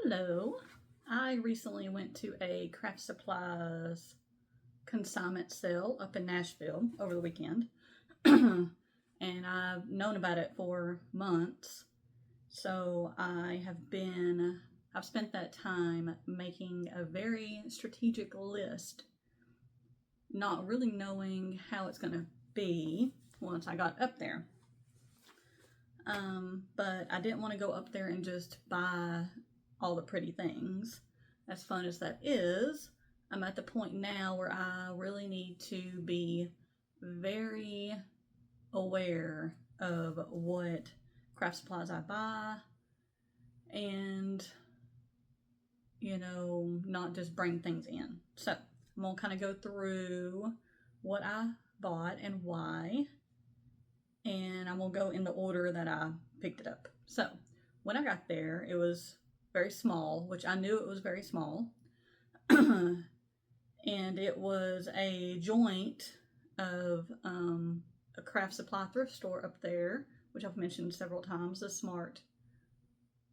Hello. I recently went to a craft supplies consignment sale up in Nashville over the weekend. And I've known about it for months. So I've spent that time making a very strategic list, not really knowing how it's going to be once I got up there. But I didn't want to go up there and just buy all the pretty things. As fun as that is, I'm at the point now where I really need to be very aware of what craft supplies I buy and, not just bring things in. So I'm going to kind of go through what I bought and why, and I'm going to go in the order that I picked it up. So when I got there, it was very small, which I knew it was very small. And it was a joint of a craft supply thrift store up there, which I've mentioned several times, the Smart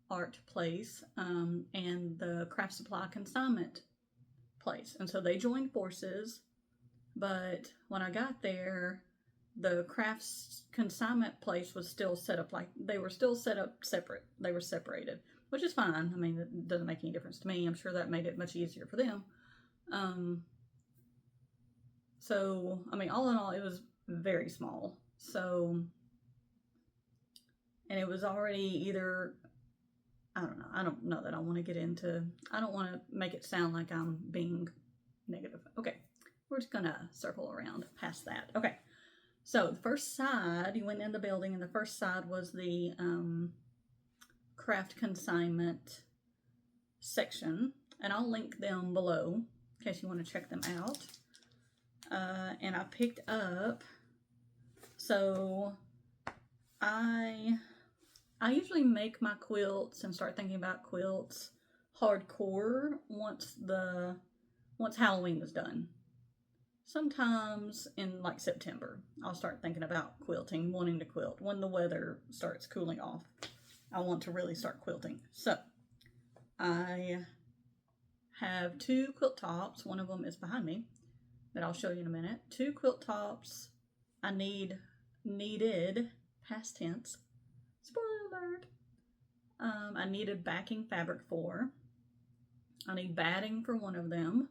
Art place, and the craft supply consignment place. And so they joined forces, but when I got there, the crafts consignment place was still set up like they were still set up separate. They were separated, which is fine. I mean, it doesn't make any difference to me. I'm sure that made it much easier for them. So, I mean, all in all, it was very small. So, and it was already either, I don't know that I want to get into, I don't want to make it sound like I'm being negative. Okay, we're just going to circle around past that. Okay, so the first side, you went in the building, and the first side was the craft consignment section, and I'll link them below in case you want to check them out. And I picked up, so I usually make my quilts and start thinking about quilts hardcore once Halloween is done. Sometimes in like September, I'll start thinking about quilting, wanting to quilt when the weather starts cooling off. I want to really start quilting. So I have 2 quilt tops. One of them is behind me that I'll show you in a minute. 2 quilt tops I needed, past tense, spoiler alert. I needed backing fabric for. I need batting for one of them.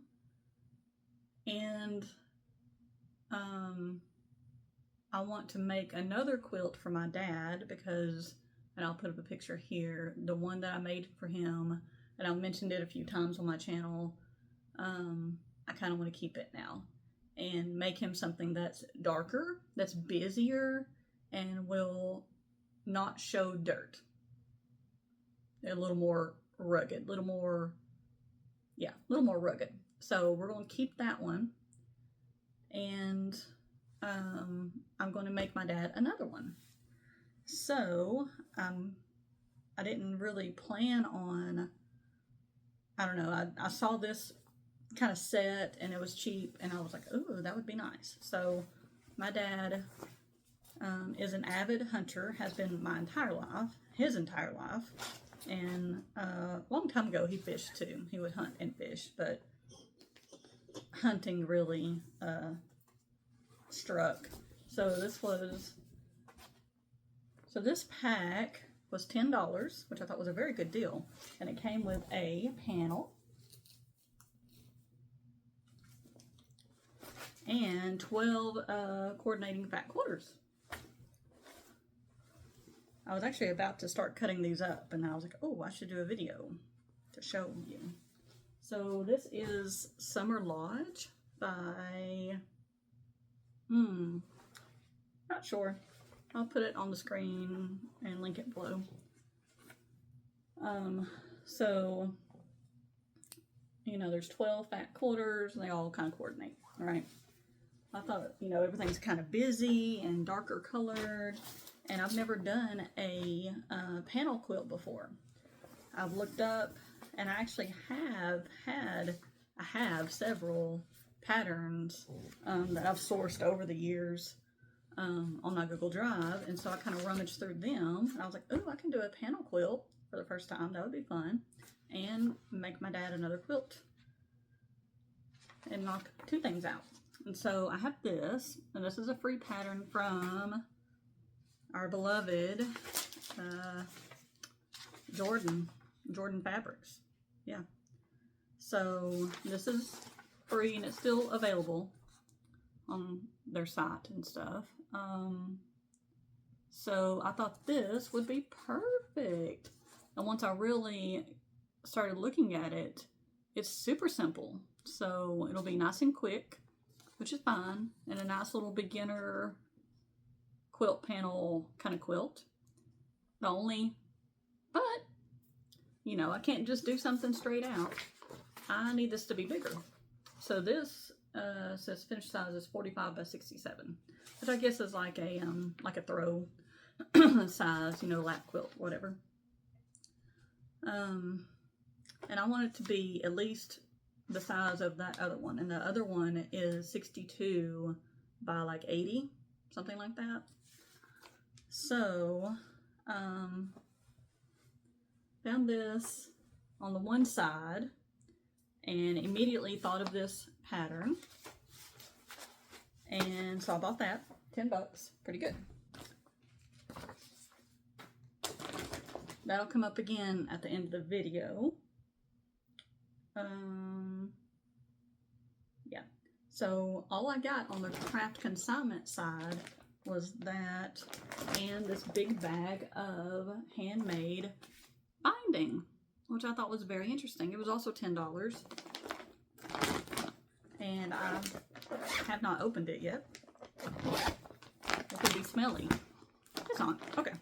And I want to make another quilt for my dad because, and I'll put up a picture here, the one that I made for him, and I've mentioned it a few times on my channel. I kind of want to keep it now and make him something that's darker, that's busier, and will not show dirt. A little more rugged, a little more rugged. So we're going to keep that one, and I'm going to make my dad another one. So I didn't really plan on, I don't know, I saw this kind of set and it was cheap, and I was like, oh, that would be nice. So my dad is an avid hunter, has been his entire life, and a long time ago he fished too. He would hunt and fish, but hunting really struck. So this pack was $10, which I thought was a very good deal, and it came with a panel and 12 coordinating fat quarters. I was actually about to start cutting these up, and I was like, oh, I should do a video to show you. So this is Summer Lodge by, not sure. I'll put it on the screen and link it below. So, there's 12 fat quarters, and they all kind of coordinate, all right? I thought, everything's kind of busy and darker colored, and I've never done a panel quilt before. I've looked up, and I actually have several patterns that I've sourced over the years on my Google Drive, and so I kind of rummaged through them, and I was like, oh, I can do a panel quilt for the first time. That would be fun. And make my dad another quilt and knock 2 things out. And so I have this, and this is a free pattern from our beloved Jordan Fabrics. Yeah. So this is free and it's still available on their site and stuff. So I thought this would be perfect. And once I really started looking at it, it's super simple. So it'll be nice and quick, which is fine, and a nice little beginner quilt panel kind of quilt. But, you know, I can't just do something straight out. I need this to be bigger. So this says finished size is 45 by 67, which I guess is like a throw size, you know, lap quilt, whatever. And I want it to be at least the size of that other one, and the other one is 62 by like 80, something like that. So found this on the one side and immediately thought of this pattern, and so I bought that. $10, pretty good. That'll come up again at the end of the video. Yeah, so all I got on the craft consignment side was that and this big bag of handmade binding, which I thought was very interesting. It was also $10, and I have not opened it yet. It could be smelly. It's not. Okay,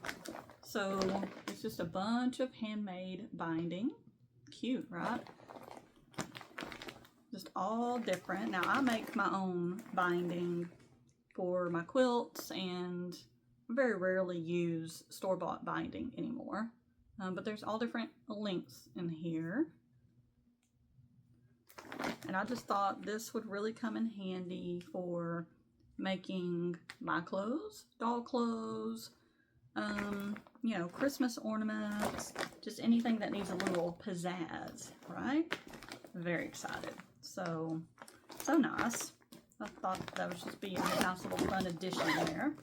so it's just a bunch of handmade binding. Cute, right? Just all different. Now I make my own binding for my quilts and very rarely use store-bought binding anymore. But there's all different lengths in here. And I just thought this would really come in handy for making my clothes, doll clothes, you know, Christmas ornaments, just anything that needs a little pizzazz, right? Very excited. So nice. I thought that would just be a nice little fun addition there.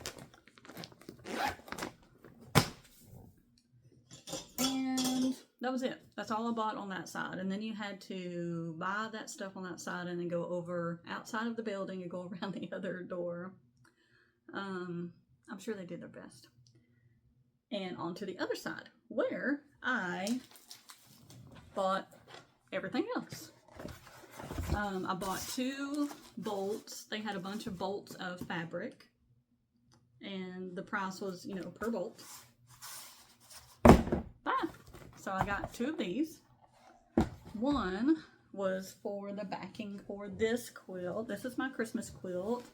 And that was it. That's all I bought on that side. And then you had to buy that stuff on that side and then go over outside of the building and go around the other door. I'm sure they did their best. And onto the other side, where I bought everything else. I bought 2 bolts. They had a bunch of bolts of fabric, and the price was, you know, per bolt. So I got 2 of these. One was for the backing for this quilt. This is my Christmas quilt.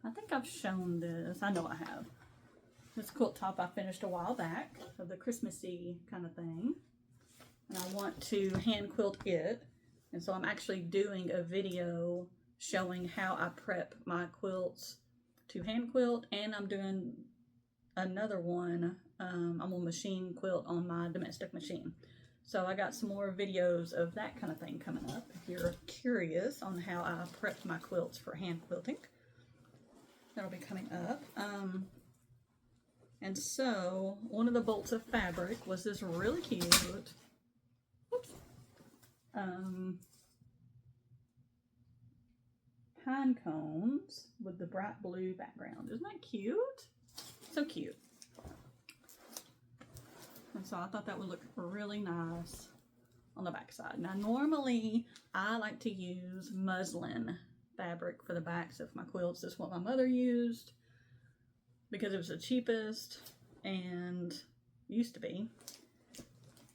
I think I've shown this. I know I have. This quilt top I finished a while back of the Christmassy kind of thing. And I want to hand quilt it. And so I'm actually doing a video showing how I prep my quilts to hand quilt. And I'm doing another one. I'm gonna machine quilt on my domestic machine. So I got some more videos of that kind of thing coming up if you're curious on how I prep my quilts for hand quilting. That'll be coming up. And so one of the bolts of fabric was this really cute, pine cones with the bright blue background. Isn't that cute? So cute. And so I thought that would look really nice on the back side. Now normally I like to use muslin fabric for the backs of my quilts. This is what my mother used because it was the cheapest and used to be.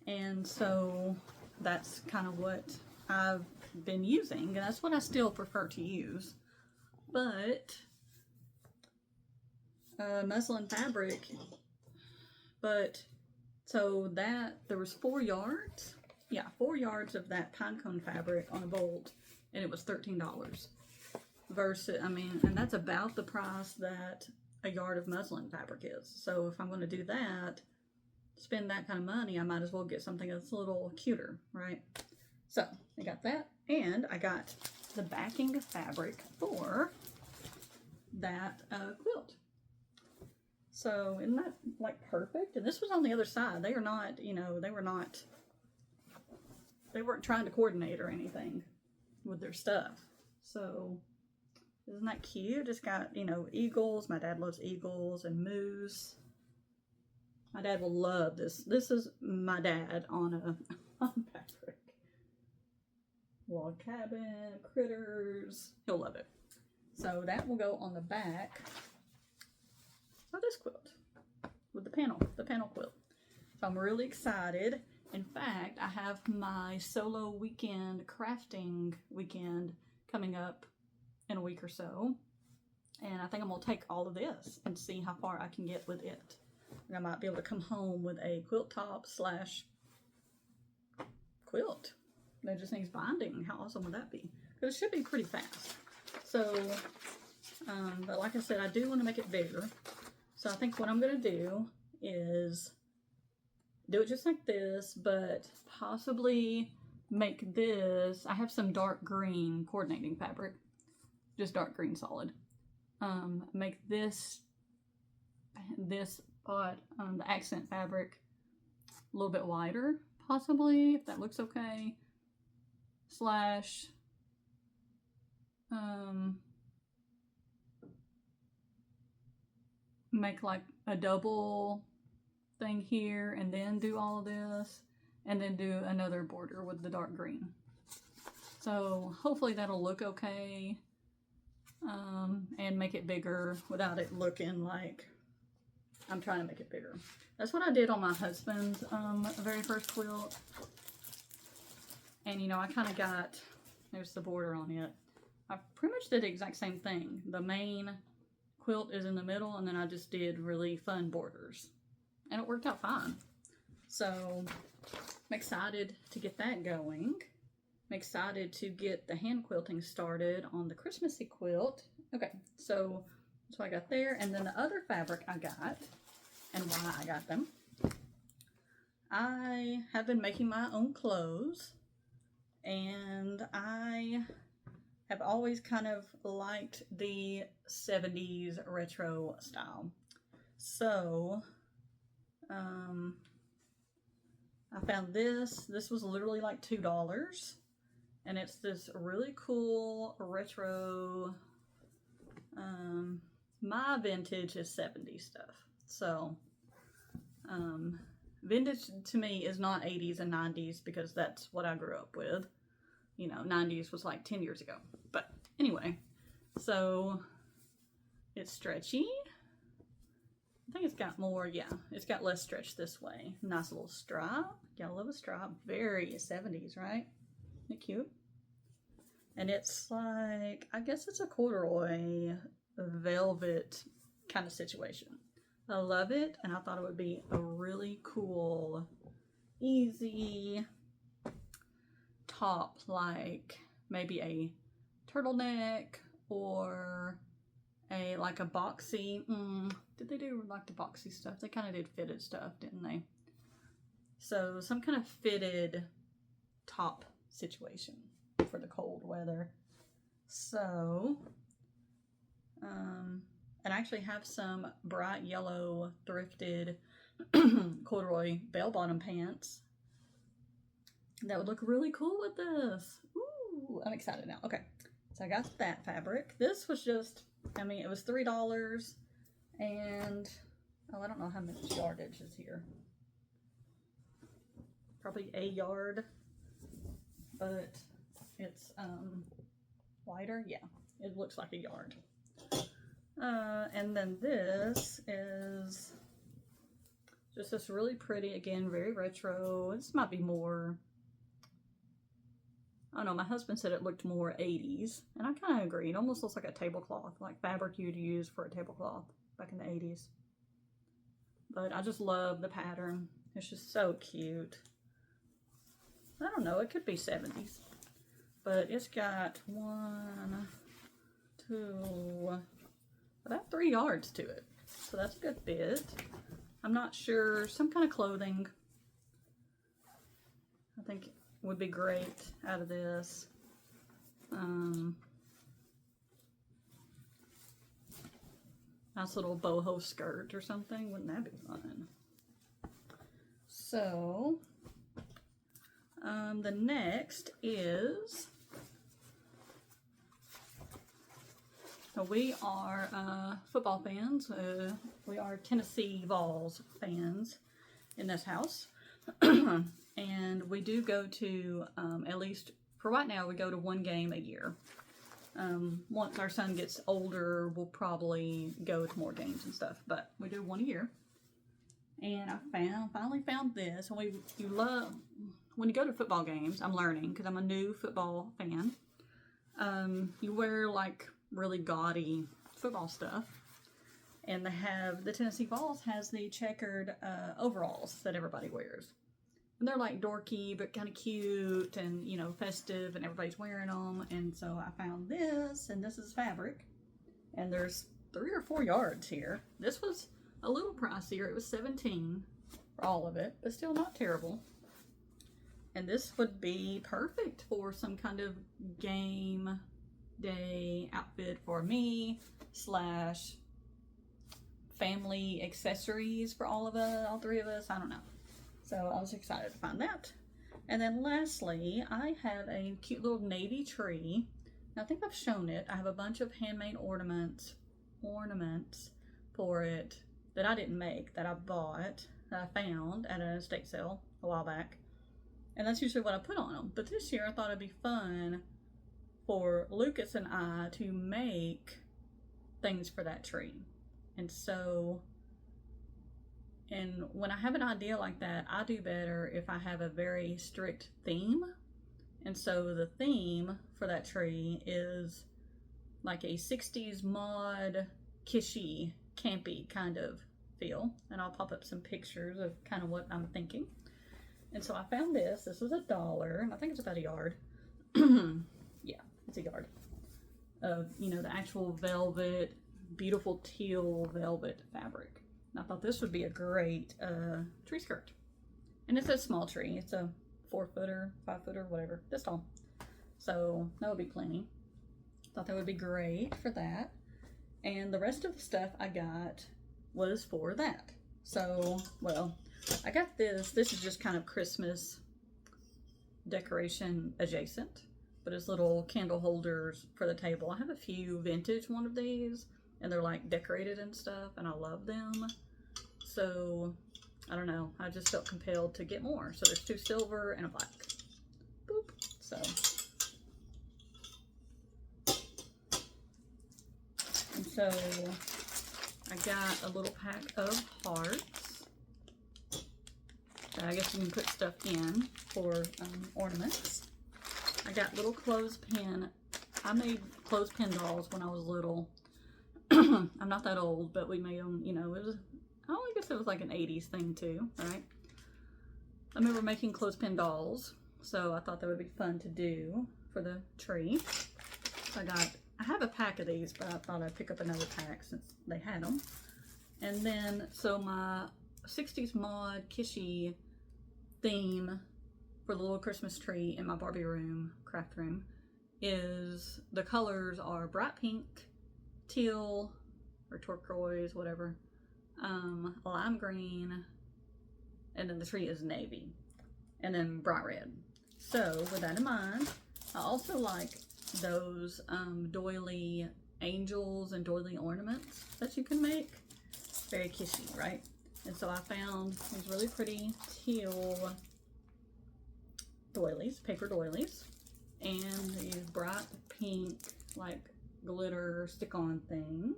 And so that's kind of what I've been using, and that's what I still prefer to use. But muslin fabric, but so that there was 4 yards. Yeah, 4 yards of that pinecone fabric on a bolt, and it was $13 versus, I mean, and that's about the price that a yard of muslin fabric is. So if I'm going to do that, spend that kind of money, I might as well get something that's a little cuter, right? So I got that, and I got the backing fabric for that quilt. So isn't that like perfect? And this was on the other side. They are not, you know, they weren't trying to coordinate or anything with their stuff. So isn't that cute? It's got, you know, eagles. My dad loves eagles and moose. My dad will love this. This is my dad on fabric. Log cabin, critters. He'll love it. So that will go on the back of this quilt with the panel quilt. So I'm really excited. In fact, I have my solo weekend crafting weekend coming up in a week or so. And I think I'm going to take all of this and see how far I can get with it. And I might be able to come home with a quilt top / quilt that just needs binding. How awesome would that be? Because it should be pretty fast. So, but like I said, I do want to make it bigger. So I think what I'm going to do is do it just like this, but possibly make this. I have some dark green coordinating fabric, just dark green solid. Make this part, the accent fabric, a little bit wider, possibly, if that looks okay. Slash, make like a double thing here, and then do all of this, and then do another border with the dark green. So hopefully that'll look okay, and make it bigger without it looking like I'm trying to make it bigger. That's what I did on my husband's very first quilt. And you know, I kind of got, there's the border on it. I pretty much did the exact same thing. The main quilt is in the middle, and then I just did really fun borders. And it worked out fine. So I'm excited to get that going. I'm excited to get the hand quilting started on the Christmassy quilt. Okay, so that's what I got there. And then the other fabric I got, and why I got them. I have been making my own clothes, and I have always kind of liked the 70s retro style. So, I found this. This was literally like $2. And it's this really cool retro, my vintage is 70s stuff. So, vintage to me is not 80s and 90s because that's what I grew up with. You know, 90s was like 10 years ago. But anyway, so it's stretchy. I think it's got more, yeah, it's got less stretch this way. Nice little stripe. Yeah, I love a stripe. Very 70s, right? Isn't it cute? And it's like, I guess it's a corduroy velvet kind of situation. I love it, and I thought it would be a really cool, easy top, like maybe a turtleneck or like a boxy. Did they do like the boxy stuff? They kind of did fitted stuff, didn't they? So some kind of fitted top situation for the cold weather. So, and I actually have some bright yellow thrifted corduroy bell-bottom pants that would look really cool with this. Ooh, I'm excited now. Okay, so I got that fabric. This was just, I mean, it was $3, and oh, I don't know how much yardage is here. Probably a yard, but it's wider. Yeah, it looks like a yard. And then this is just this really pretty, again, very retro. This might be more, I don't know, my husband said it looked more 80s, and I kind of agree. It almost looks like a tablecloth, like fabric you'd use for a tablecloth back in the 80s. But I just love the pattern. It's just so cute. I don't know, it could be 70s. But it's got 1, 2, about 3 yards to it. So that's a good bit. I'm not sure, some kind of clothing I think would be great out of this. Nice little boho skirt or something. Wouldn't that be fun? So, the next is, we are football fans. We are Tennessee Vols fans in this house. And we do go to, at least for right now, we go to one game a year. Once our son gets older, we'll probably go to more games and stuff, but we do one a year. And I finally found this. And you love, when you go to football games, I'm learning because I'm a new football fan. You wear like really gaudy football stuff. And the Tennessee Vols has the checkered overalls that everybody wears. And they're like dorky, but kind of cute and, you know, festive, and everybody's wearing them. And so I found this, and this is fabric. And there's 3 or 4 yards here. This was a little pricier. It was $17 for all of it, but still not terrible. And this would be perfect for some kind of game day outfit for me, / family accessories for all 3 of us. I don't know. So I was excited to find that. And then lastly, I have a cute little navy tree. Now, I think I've shown it. I have a bunch of handmade ornaments for it that I didn't make, that I bought, that I found at an estate sale a while back. And that's usually what I put on them. But this year I thought it'd be fun for Lucas and I to make things for that tree. And so, and when I have an idea like that, I do better if I have a very strict theme. And so the theme for that tree is like a 60s mod, kishy, campy kind of feel. And I'll pop up some pictures of kind of what I'm thinking. And so I found this. This was $1, and I think it's about a yard. Yeah, it's a yard of, you know, the actual velvet, beautiful teal velvet fabric. And I thought this would be a great tree skirt. And it's a small tree. It's a 4-footer, 5-footer, whatever, this tall. So that would be plenty. Thought that would be great for that. And the rest of the stuff I got was for that. So, well, I got this. This is just kind of Christmas decoration adjacent, but it's little candle holders for the table. I have a few vintage one of these, and they're like decorated and stuff, and I love them. So, I don't know. I just felt compelled to get more. So there's 2 silver and a black. Boop. So. And so I got a little pack of hearts that I guess you can put stuff in for ornaments. I got little clothespin. I made clothespin dolls when I was little. I'm not that old, but we made them, you know, it was, oh, I guess it was like an 80s thing too, right? I remember making clothespin dolls, so I thought that would be fun to do for the tree. So I have a pack of these, but I thought I'd pick up another pack since they had them. And then, so my 60s mod kishy theme for the little Christmas tree in my Barbie room, craft room, is, the colors are bright pink, teal, or turquoise, whatever, lime green, and then the tree is navy, and then bright red. So with that in mind, I also like those doily angels and doily ornaments that you can make. Very kissy, right? And so I found these really pretty teal doilies, paper doilies, and these bright pink, like glitter stick-on things,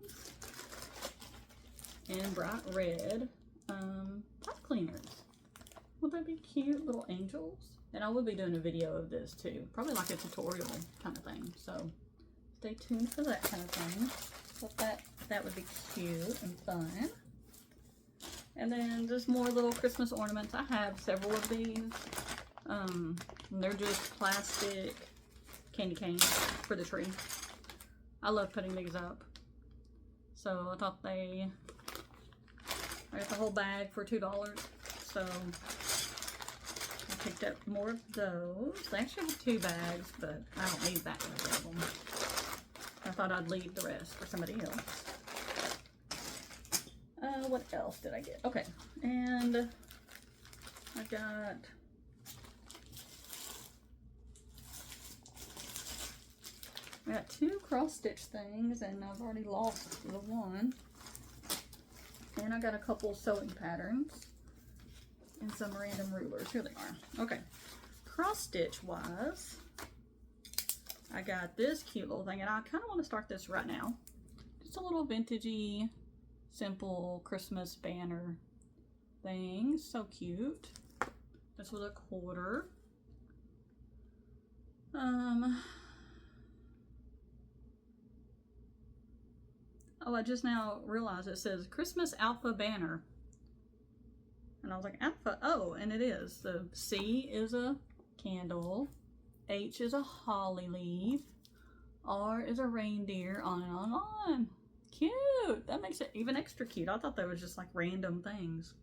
and bright red pipe cleaners. Would that be cute little angels? And I will be doing a video of this too, probably like a tutorial kind of thing. So stay tuned for that kind of thing. But that would be cute and fun. And then just more little Christmas ornaments. I have several of these. And they're just plastic candy canes for the tree. I love putting these up. So I thought they I got the whole bag for $2. So I picked up more of those. I actually have 2 bags, but I don't need that many of them. I thought I'd leave the rest for somebody else. What else did I get? Okay, and I got I got 2 cross-stitch things, and I've already lost the one. And I got a couple sewing patterns and some random rulers. Here they are. Okay, cross-stitch wise, I got this cute little thing, and I kind of want to start this right now. Just a little vintagey, simple Christmas banner thing. So cute. This was a quarter. Oh, I just now realized it says Christmas Alpha Banner. And I was like, Alpha? Oh, and it is. The C is a candle. H is a holly leaf. R is a reindeer. On and on and on. Cute! That makes it even extra cute. I thought they were just like random things.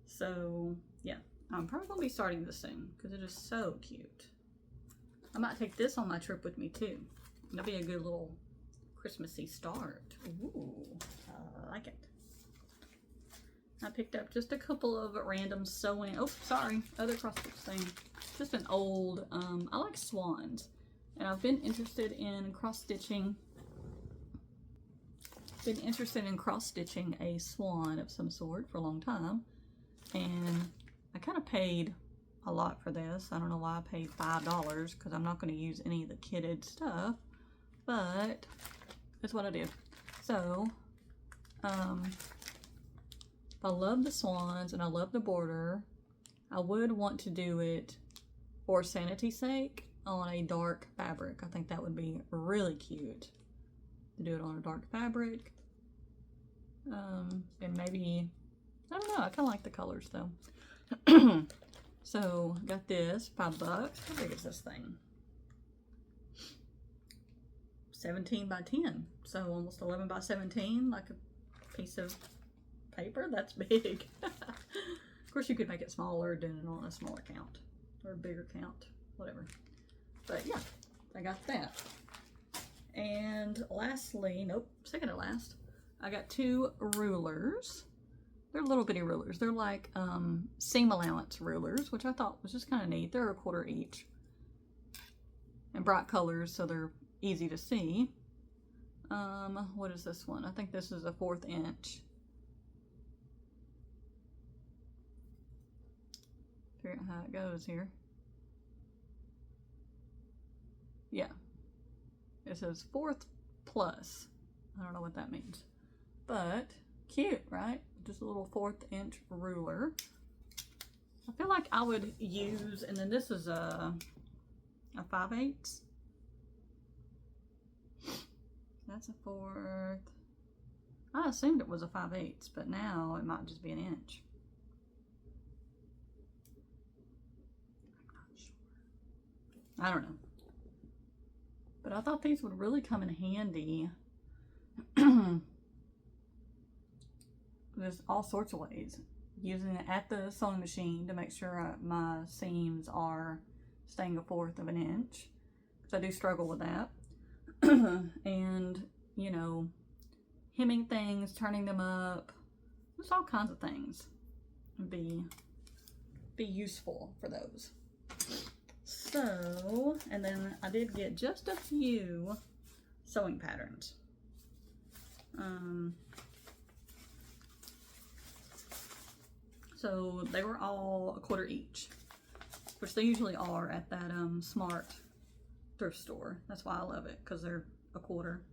So, yeah. I'm probably going to be starting this soon because it is so cute. I might take this on my trip with me too. That'll be a good little Christmassy start. Ooh, I like it. I picked up just a couple of random sewing. Oh, sorry, other cross-stitch thing. Just an old. I like swans, and I've been interested in cross-stitching. Been interested in cross-stitching a swan of some sort for a long time, and I kind of paid a lot for this. I don't know why I paid $5 because I'm not going to use any of the kitted stuff, but that's what I did. So, I love the swans and I love the border. I would want to do it for sanity's sake on a dark fabric. I think that would be really cute to do it on a dark fabric. And maybe, I don't know, I kind of like the colors though. So, got this, $5. How big is this thing? 17 by 10, so almost 11 by 17, like a piece of paper. That's big. Of course, you could make it smaller, doing it on a smaller count or a bigger count, whatever. But yeah, I got that. And lastly, nope, second to last, I got 2 rulers. They're little bitty rulers. They're like seam allowance rulers, which I thought was just kind of neat. They're a quarter each, and bright colors, so they're easy to see. What is this one? I think this is a 1/4 inch. Figure out how it goes here. Yeah. It says 4th plus. I don't know what that means. But cute, right? Just a little 1/4 inch ruler. I feel like I would use, and then this is a 5/8. That's a 1/4. I assumed it was a 5/8, but now it might just be an inch. I'm not sure. I don't know. But I thought these would really come in handy. There's all sorts of ways. Using it at the sewing machine to make sure my seams are staying a 1/4 of an inch. Because I do struggle with that. And, you know, hemming things, turning them up, just all kinds of things would be useful for those. So, and then I did get just a few sewing patterns. So they were all a quarter each, which they usually are at that Smart thrift store. That's why I love it, because they're a quarter.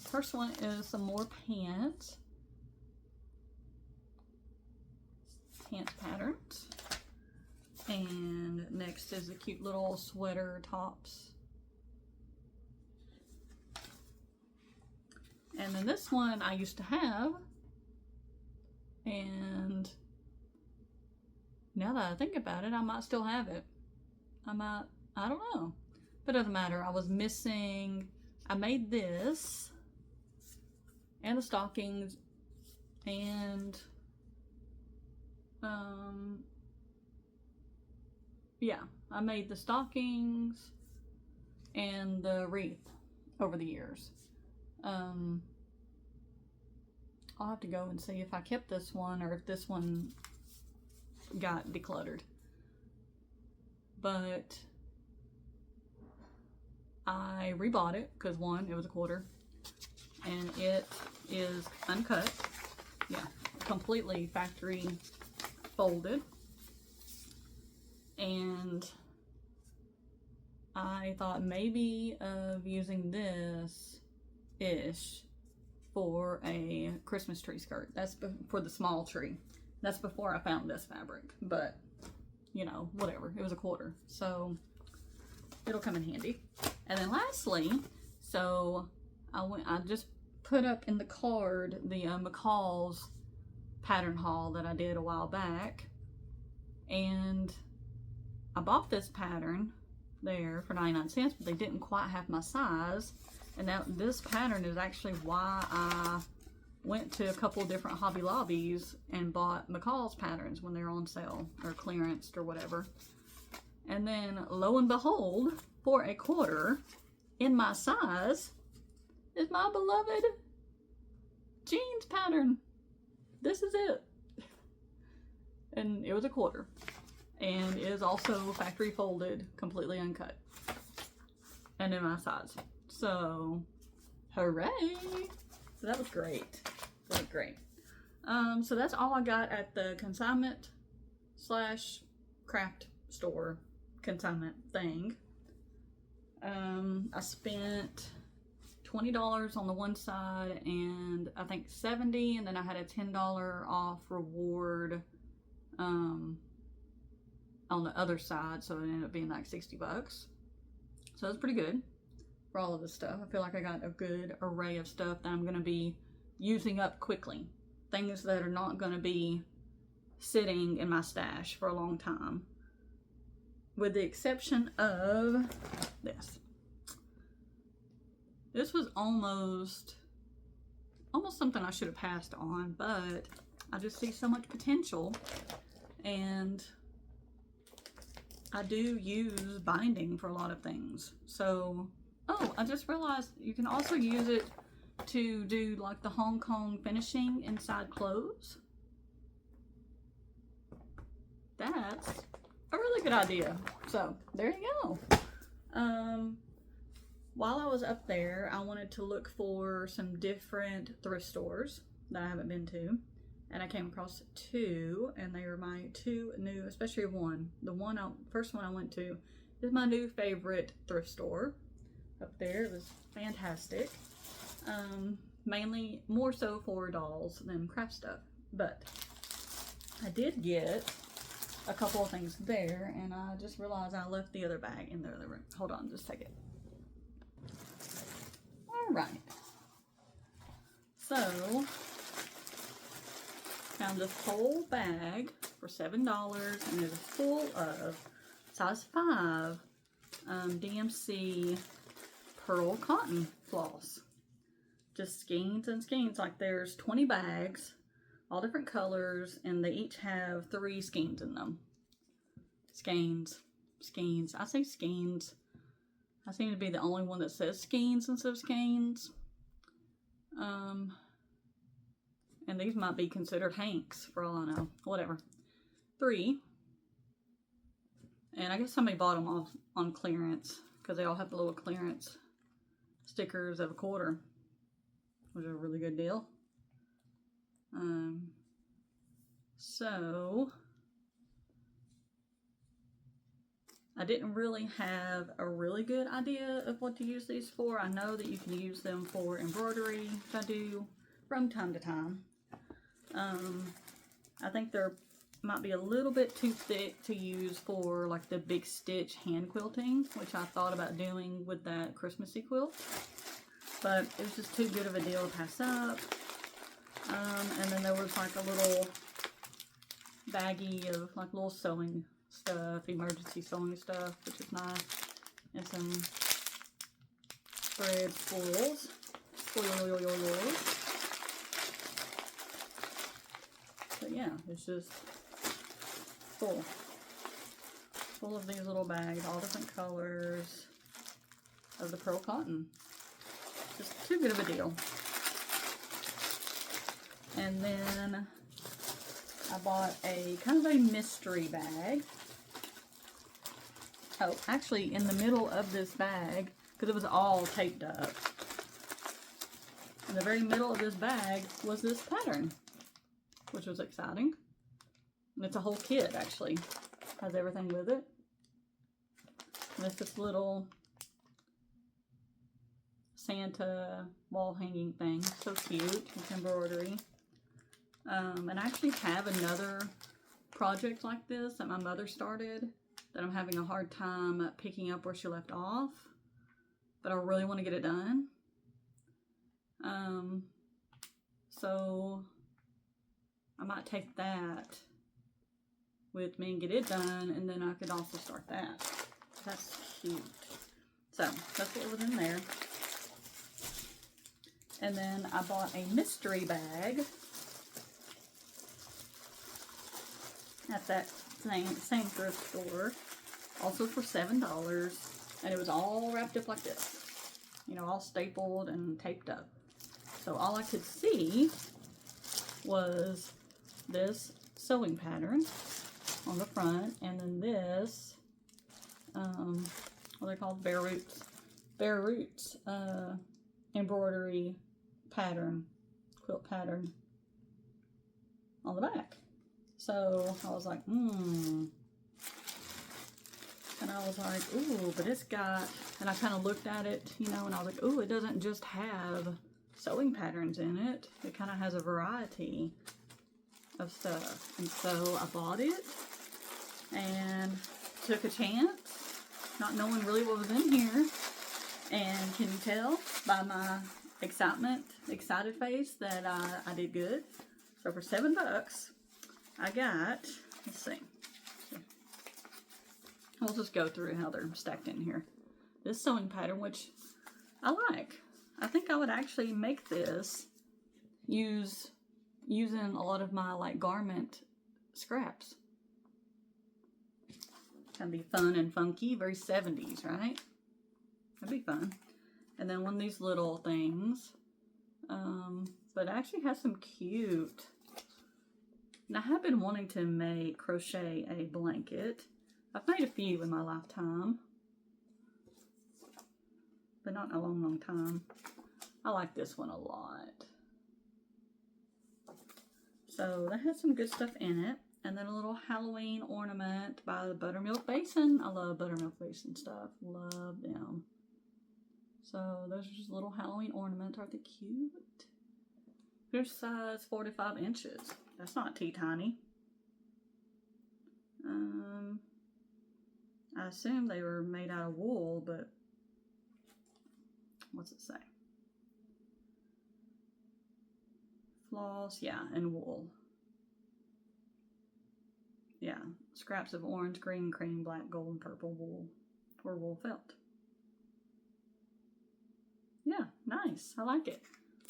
First one is some more pants patterns, and next is the cute little sweater tops, and then this one I used to have, and now that I think about it, I might still have it. I don't know, but it doesn't matter. I was missing, I made this and the stockings And yeah, I made the stockings and the wreath over the years. I'll have to go and see if I kept this one or if this one got decluttered. But I rebought it because one, it was a quarter, and it is uncut. Yeah, completely factory folded. And I thought maybe of using this ish for a Christmas tree skirt. That's for the small tree. That's before I found this fabric, but you know, whatever. It was a quarter, so it'll come in handy. And then lastly, so I just put up in the card the McCall's pattern haul that I did a while back, and I bought this pattern there for 99 cents, but they didn't quite have my size. And now this pattern is actually why I went to a couple different Hobby Lobbies and bought McCall's patterns when they're on sale or clearanced or whatever. And then lo and behold, for a quarter in my size is my beloved jeans pattern. This is it. And it was a quarter. And it is also factory folded, completely uncut. And in my size. So, hooray! So that was great. Great. So that's all I got at the consignment / craft store consignment thing. I spent $20 on the one side and I think $70, and then I had a $10 off reward on the other side, so it ended up being like 60 bucks. So that's pretty good for all of this stuff. I feel like I got a good array of stuff that I'm going to be using up quickly. Things that are not going to be sitting in my stash for a long time. With the exception of this. This was almost something I should have passed on, but I just see so much potential, and I do use binding for a lot of things. So, oh, I just realized you can also use it to do like the Hong Kong finishing inside clothes. That's a really good idea. So, there you go. While I was up there, I wanted to look for some different thrift stores that I haven't been to. And I came across two, and they were my two new, especially one. First one I went to is my new favorite thrift store up there. It was fantastic. Mainly more so for dolls than craft stuff. But I did get a couple of things there, and I just realized I left the other bag in the other room. Hold on just a second. Alright. So, found this whole bag for $7, and it is full of size 5 DMC pearl cotton floss. Just skeins and skeins. Like there's 20 bags, all different colors, and they each have 3 skeins in them. Skeins. I say skeins. I seem to be the only one that says skeins instead of skeins. And these might be considered hanks for all I know. Whatever. 3. And I guess somebody bought them on clearance because they all have the little clearance stickers of a quarter, which is a really good deal. So I didn't really have a really good idea of what to use these for. I know that you can use them for embroidery, which I do from time to time. I think they're might be a little bit too thick to use for like the big stitch hand quilting, which I thought about doing with that Christmassy quilt, but it was just too good of a deal to pass up. And then there was like a little baggie of like little sewing stuff, emergency sewing stuff, which is nice, and some spread foils. But yeah, it's just full of these little bags, all different colors of the pearl cotton. Just too good of a deal. And then I bought a kind of a mystery bag. Oh, actually in the middle of this bag, because it was all taped up, in the very middle of this bag was this pattern, which was exciting. And it's a whole kit, actually. Has everything with it. And it's this little Santa wall hanging thing. So cute with embroidery. And I actually have another project like this that my mother started that I'm having a hard time picking up where she left off. But I really want to get it done. So I might take that with me and get it done, and then I could also start that. That's cute. So that's what was in there. And then I bought a mystery bag at that same thrift store, also for $7, and it was all wrapped up like this, you know, all stapled and taped up. So all I could see was this sewing pattern on the front, and then this, what are they called? Bare Roots embroidery pattern, quilt pattern on the back. So I was like, And I was like, ooh, but it's got, and I kind of looked at it, you know, and I was like, ooh, it doesn't just have sewing patterns in it. It kind of has a variety of stuff. And so I bought it and took a chance, not knowing really what was in here. And can you tell by my excited face that I did good? So for $7, I got, let's see. We'll just go through how they're stacked in here. This sewing pattern, which I like. I think I would actually make this using a lot of my like garment scraps. Can be fun and funky, very 70s, right? That'd be fun. And then one of these little things, but it actually has some cute. And I have been wanting to crochet a blanket. I've made a few in my lifetime, but not in a long, long time. I like this one a lot. So that has some good stuff in it. And then a little Halloween ornament by the Buttermilk Basin. I love Buttermilk Basin stuff. Love them. So those are just little Halloween ornaments. Aren't they cute? They're size 45 inches. That's not teeny. I assume they were made out of wool, but what's it say? Floss, yeah, and wool. Yeah, scraps of orange, green, cream, black, gold, and purple wool, or wool felt. Yeah, nice. I like it.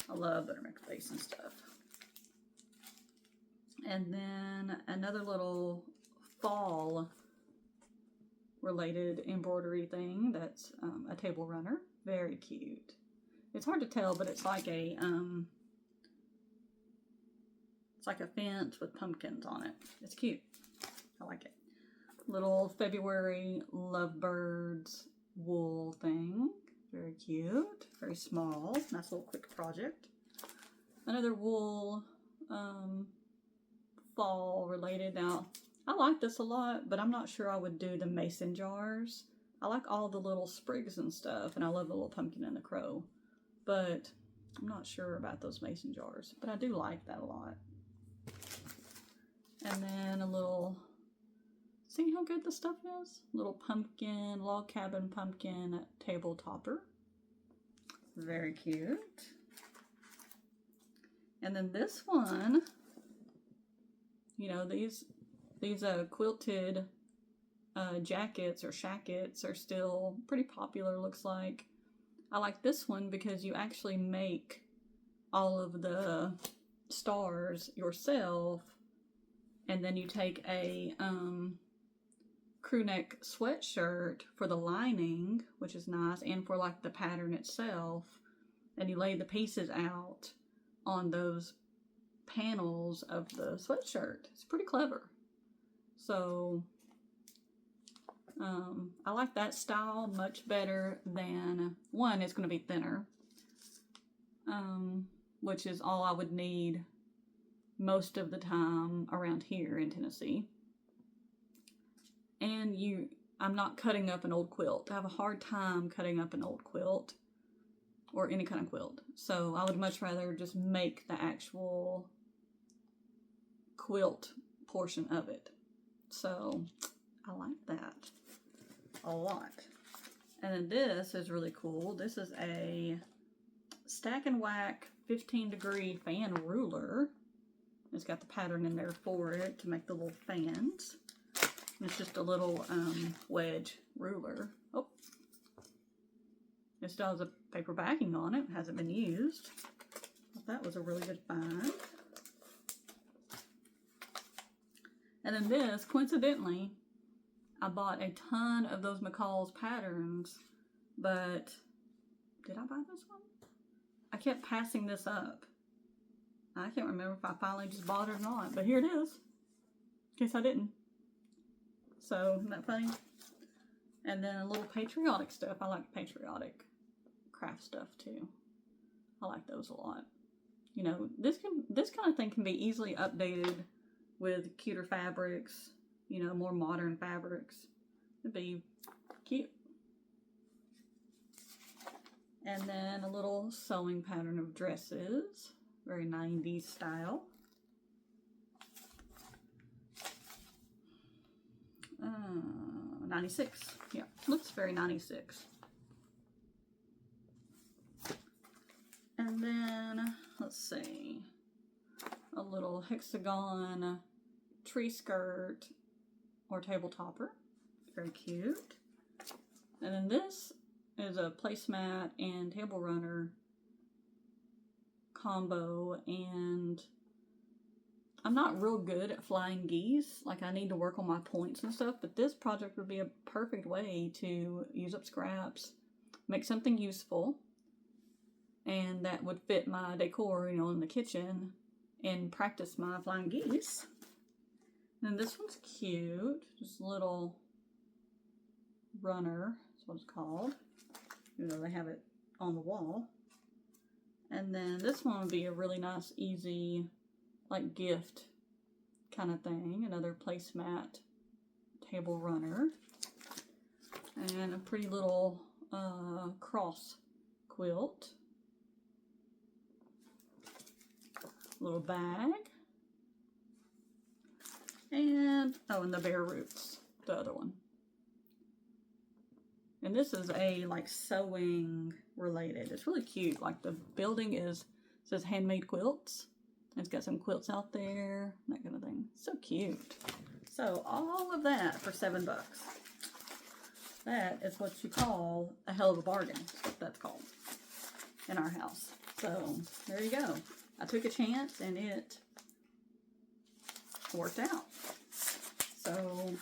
I love Buttermilk Basin stuff. And then another little fall related embroidery thing that's a table runner. Very cute. It's hard to tell, but it's like a fence with pumpkins on it. It's cute. I like it. Little February lovebirds wool thing. Very cute. Very small. Nice little quick project. Another wool fall related. Now, I like this a lot, but I'm not sure I would do the mason jars. I like all the little sprigs and stuff, and I love the little pumpkin and the crow, but I'm not sure about those mason jars, but I do like that a lot. And then a little, see how good the stuff is? Little pumpkin, log cabin pumpkin table topper. Very cute. And then this one, you know, these quilted jackets or shackets are still pretty popular, looks like. I like this one because you actually make all of the stars yourself and then you take a crew neck sweatshirt for the lining, which is nice, and for like the pattern itself, and you lay the pieces out on those panels of the sweatshirt. It's pretty clever. So I like that style much better than, one, it's going to be thinner, which is all I would need most of the time around here in Tennessee. And I'm not cutting up an old quilt. I have a hard time cutting up an old quilt or any kind of quilt. So I would much rather just make the actual quilt portion of it. So I like that a lot. And then this is really cool. This is a Stack and Whack 15-degree fan ruler. It's got the pattern in there for it to make the little fans. It's just a little wedge ruler. Oh, it still has a paper backing on it. It hasn't been used. That was a really good find. And then this, coincidentally, I bought a ton of those McCall's patterns, but did I buy this one? I kept passing this up. I can't remember if I finally just bought it or not, but here it is, in case I didn't. So, isn't that funny? And then a little patriotic stuff. I like patriotic craft stuff too. I like those a lot. You know, this kind of thing can be easily updated with cuter fabrics, you know, more modern fabrics. It'd be cute. And then a little sewing pattern of dresses. Very 90s style. 96. Yeah, looks very 96. And then, let's see, a little hexagon tree skirt or table topper. Very cute. And then this is a placemat and table runner combo, and I'm not real good at flying geese. Like, I need to work on my points and stuff, but this project would be a perfect way to use up scraps, make something useful, and that would fit my decor, you know, in the kitchen, and practice my flying geese. And this one's cute. Just a little runner, that's what it's called, even though they have it on the wall. And then this one would be a really nice, easy, like, gift kind of thing. Another placemat table runner. And a pretty little cross quilt. Little bag. And, oh, and the bare roots, the other one. And this is a, like, sewing related. It's really cute. Like, the building says handmade quilts. It's got some quilts out there, that kind of thing. So cute. So all of that for $7. That is what you call a hell of a bargain. That's what that's called in our house. So there you go. I took a chance and it worked out. So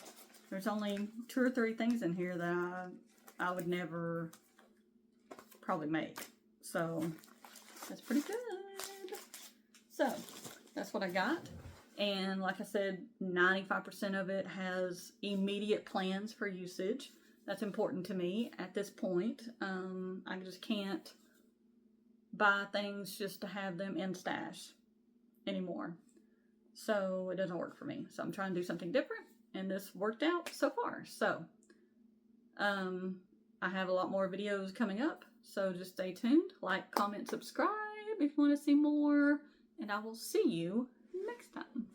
there's only 2 or 3 things in here that I would never probably make. So that's pretty good. So that's what I got. And like I said, 95% of it has immediate plans for usage. That's important to me at this point. I just can't buy things just to have them in stash anymore. So it doesn't work for me. So I'm trying to do something different, and this worked out so far. So I have a lot more videos coming up, so just stay tuned. Like, comment, subscribe if you want to see more, and I will see you next time.